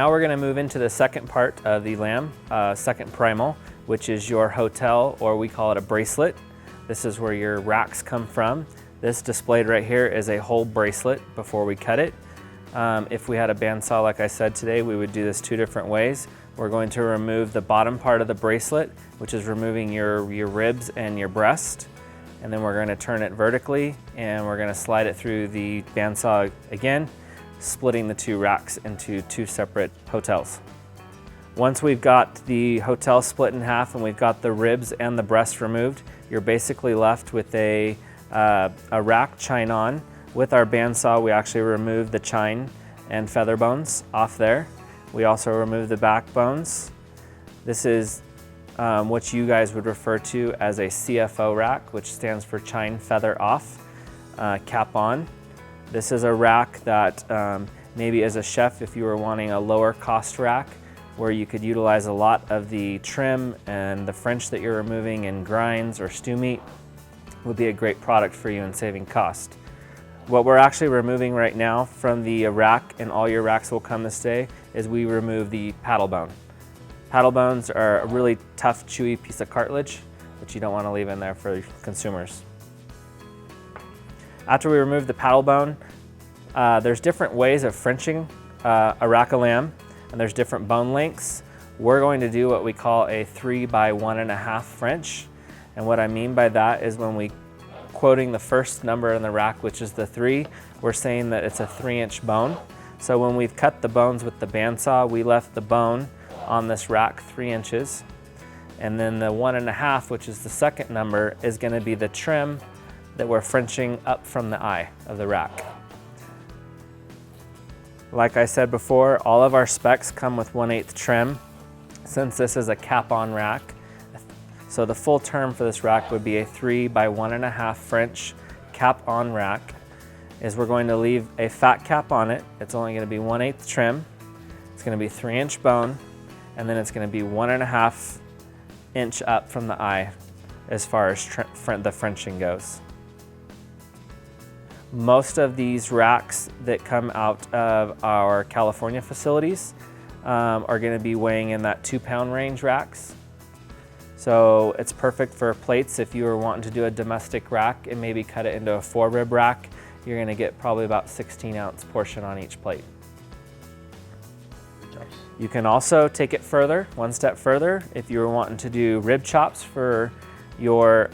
Now we're going to move into the second part of the lamb, second primal, which is your hotel, or we call it a bracelet. This is where your racks come from. This displayed right here is a whole bracelet before we cut it. If we had a bandsaw, like I said today, we would do this two different ways. We're going to remove the bottom part of the bracelet, which is removing your ribs and your breast. And then we're going to turn it vertically and we're going to slide it through the bandsaw again, splitting the two racks into two separate hotels. Once we've got the hotel split in half and we've got the ribs and the breast removed, you're basically left with a rack chine on. With our bandsaw, we actually remove the chine and feather bones off there. We also remove the backbones. This is what you guys would refer to as a CFO rack, which stands for chine feather off, cap on. This is a rack that maybe as a chef, if you were wanting a lower cost rack where you could utilize a lot of the trim and the French that you're removing in grinds or stew meat, would be a great product for you in saving cost. What we're actually removing right now from the rack, and all your racks will come this day, is we remove the paddle bone. Paddle bones are a really tough, chewy piece of cartilage that you don't want to leave in there for consumers. After we remove the paddle bone, there's different ways of Frenching a rack of lamb, and there's different bone lengths. We're going to do what we call a 3 by 1.5 French. And what I mean by that is when we quoting the first number in the rack, which is the 3, we're saying that it's a 3-inch bone. So when we've cut the bones with the bandsaw, we left the bone on this rack 3 inches. And then the 1.5, which is the second number, is going to be the trim that we're Frenching up from the eye of the rack. Like I said before, all of our specs come with 1/8 trim, since this is a cap-on rack. So the full term for this rack would be a 3 by 1.5 French cap-on rack. Is we're going to leave a fat cap on it. It's only going to be 1/8 trim. It's going to be 3-inch bone, and then it's going to be 1.5 inch up from the eye as far as the Frenching goes. Most of these racks that come out of our California facilities are going to be weighing in that 2-pound range racks. So it's perfect for plates. If you were wanting to do a domestic rack and maybe cut it into a 4-rib rack, you're going to get probably about 16-ounce portion on each plate. You can also take it further, one step further. If you were wanting to do rib chops for your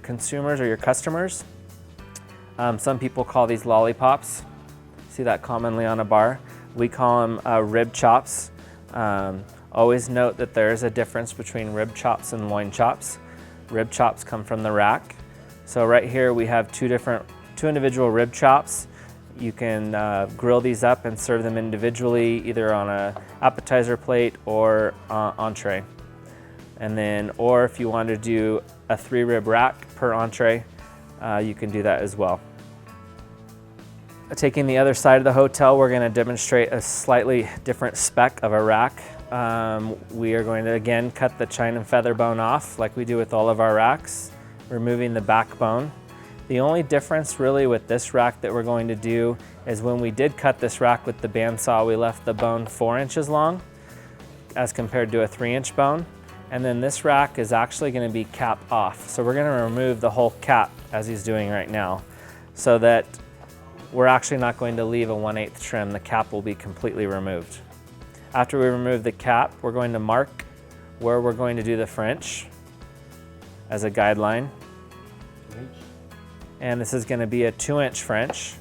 consumers or your customers, some people call these lollipops. See that commonly on a bar? We call them rib chops. Always note that there is a difference between rib chops and loin chops. Rib chops come from the rack. So right here we have two individual rib chops. You can grill these up and serve them individually, either on an appetizer plate or entree. And then, or if you want to do a 3-rib rack per entree, you can do that as well. Taking the other side of the hotel, we're going to demonstrate a slightly different spec of a rack. We are going to again cut the chine and feather bone off like we do with all of our racks, removing the backbone. The only difference really with this rack that we're going to do is when we did cut this rack with the bandsaw, we left the bone 4 inches long as compared to a 3-inch bone. And then this rack is actually going to be cap off. So we're going to remove the whole cap as he's doing right now, so that we're actually not going to leave a 1/8 trim. The cap will be completely removed. After we remove the cap, we're going to mark where we're going to do the French as a guideline. And this is going to be a 2-inch French.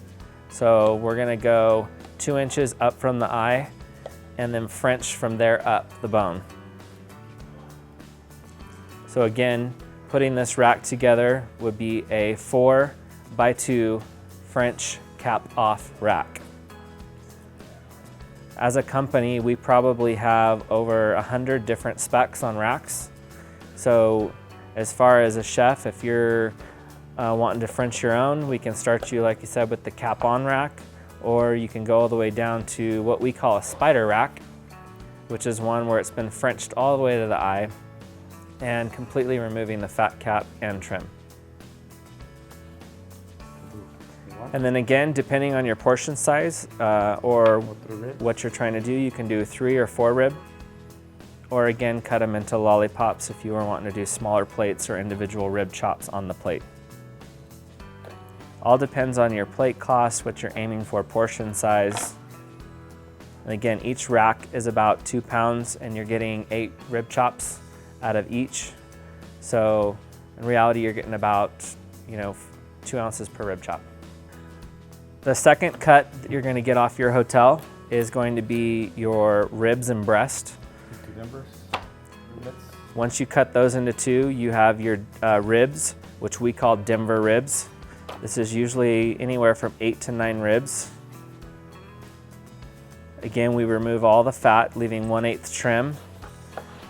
So we're going to go 2 inches up from the eye and then French from there up the bone. So again, putting this rack together would be a 4 by 2 French cap off rack. As a company, we probably have over 100 different specs on racks. So as far as a chef, if you're wanting to French your own, we can start you, like you said, with the cap on rack, or you can go all the way down to what we call a spider rack, which is one where it's been Frenched all the way to the eye and completely removing the fat cap and trim. And then again, depending on your portion size or what you're trying to do, you can do 3 or 4 rib. Or again, cut them into lollipops if you were wanting to do smaller plates or individual rib chops on the plate. All depends on your plate cost, what you're aiming for portion size. And again, each rack is about 2 pounds and you're getting 8 rib chops out of each. So in reality, you're getting about 2 ounces per rib chop. The second cut that you're going to get off your hotel is going to be your ribs and breast. Once you cut those into 2, you have your ribs, which we call Denver ribs. This is usually anywhere from 8 to 9 ribs. Again, we remove all the fat, leaving 1/8 trim.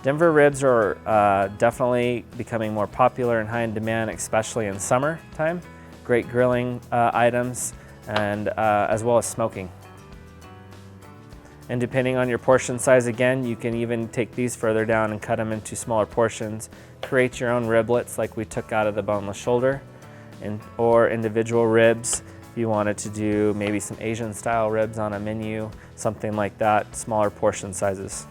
Denver ribs are definitely becoming more popular and high in demand, especially in summertime. Great grilling items, and as well as smoking. And depending on your portion size, again, you can even take these further down and cut them into smaller portions. Create your own riblets like we took out of the boneless shoulder, or individual ribs. If you wanted to do maybe some Asian style ribs on a menu, something like that, smaller portion sizes.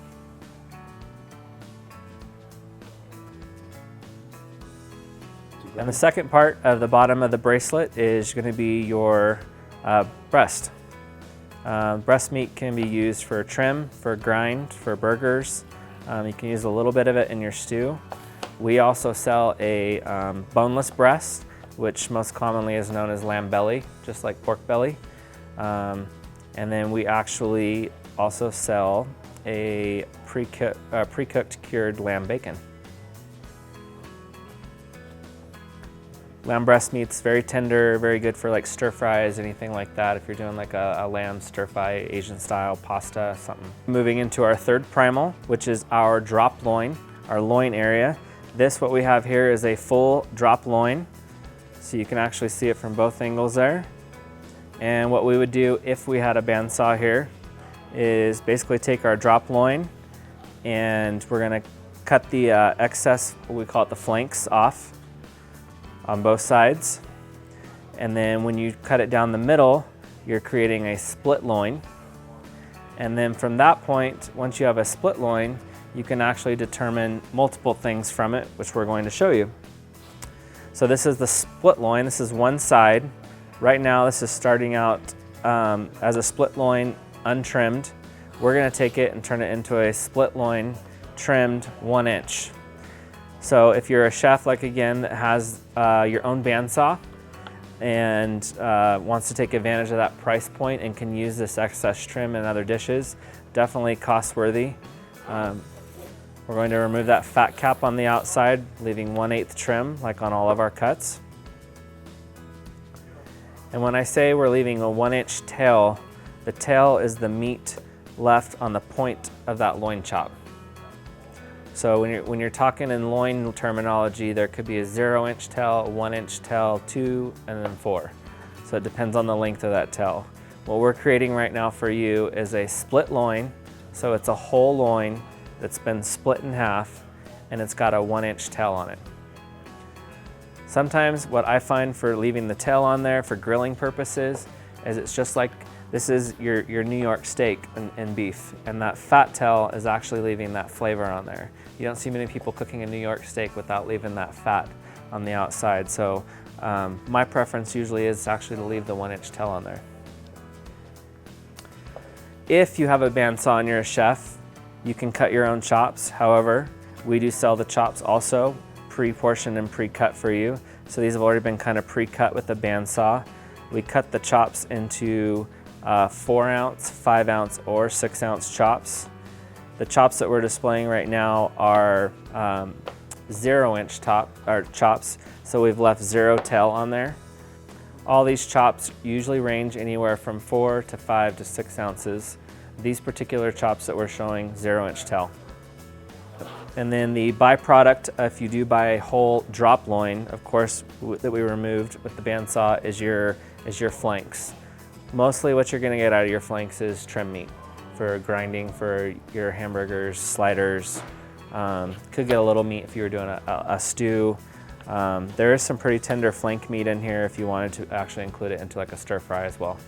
And the second part of the bottom of the bracelet is going to be your breast. Breast meat can be used for trim, for grind, for burgers. You can use a little bit of it in your stew. We also sell a boneless breast, which most commonly is known as lamb belly, just like pork belly. And then we actually also sell a pre-cooked cured lamb bacon. Lamb breast meat's very tender, very good for like stir fries, anything like that. If you're doing like a lamb stir fry, Asian style pasta, something. Moving into our third primal, which is our drop loin, our loin area. What we have here is a full drop loin. So you can actually see it from both angles there. And what we would do if we had a bandsaw here is basically take our drop loin and we're gonna cut the excess, we call it the flanks, off on both sides. And then when you cut it down the middle, you're creating a split loin. And then from that point, once you have a split loin, you can actually determine multiple things from it, which we're going to show you. So this is the split loin. This is one side. Right now, this is starting out as a split loin, untrimmed. We're gonna take it and turn it into a split loin, trimmed 1 inch. So if you're a chef, like again, that has your own bandsaw and wants to take advantage of that price point and can use this excess trim in other dishes, definitely cost worthy. We're going to remove that fat cap on the outside, leaving 1/8 trim, like on all of our cuts. And when I say we're leaving a 1 inch tail, the tail is the meat left on the point of that loin chop. So when you're talking in loin terminology, there could be a 0 inch tail, a 1 inch tail, 2, and then 4. So it depends on the length of that tail. What we're creating right now for you is a split loin. So it's a whole loin that's been split in half and it's got a 1 inch tail on it. Sometimes what I find for leaving the tail on there for grilling purposes is it's just like, this is your New York steak and beef, and that fat tail is actually leaving that flavor on there. You don't see many people cooking a New York steak without leaving that fat on the outside. So my preference usually is actually to leave the 1 inch tail on there. If you have a bandsaw and you're a chef, you can cut your own chops. However, we do sell the chops also pre-portioned and pre-cut for you. So these have already been kind of pre-cut with the bandsaw. We cut the chops into 4 ounce, 5 ounce, or 6 ounce chops. The chops that we're displaying right now are 0 inch chops, so we've left 0 tail on there. All these chops usually range anywhere from 4 to 5 to 6 ounces. These particular chops that we're showing, 0 inch tail. And then the byproduct, if you do buy a whole drop loin, of course, that we removed with the bandsaw, is your flanks. Mostly what you're gonna get out of your flanks is trim meat for grinding for your hamburgers, sliders. Could get a little meat if you were doing a stew. There is some pretty tender flank meat in here if you wanted to actually include it into like a stir fry as well.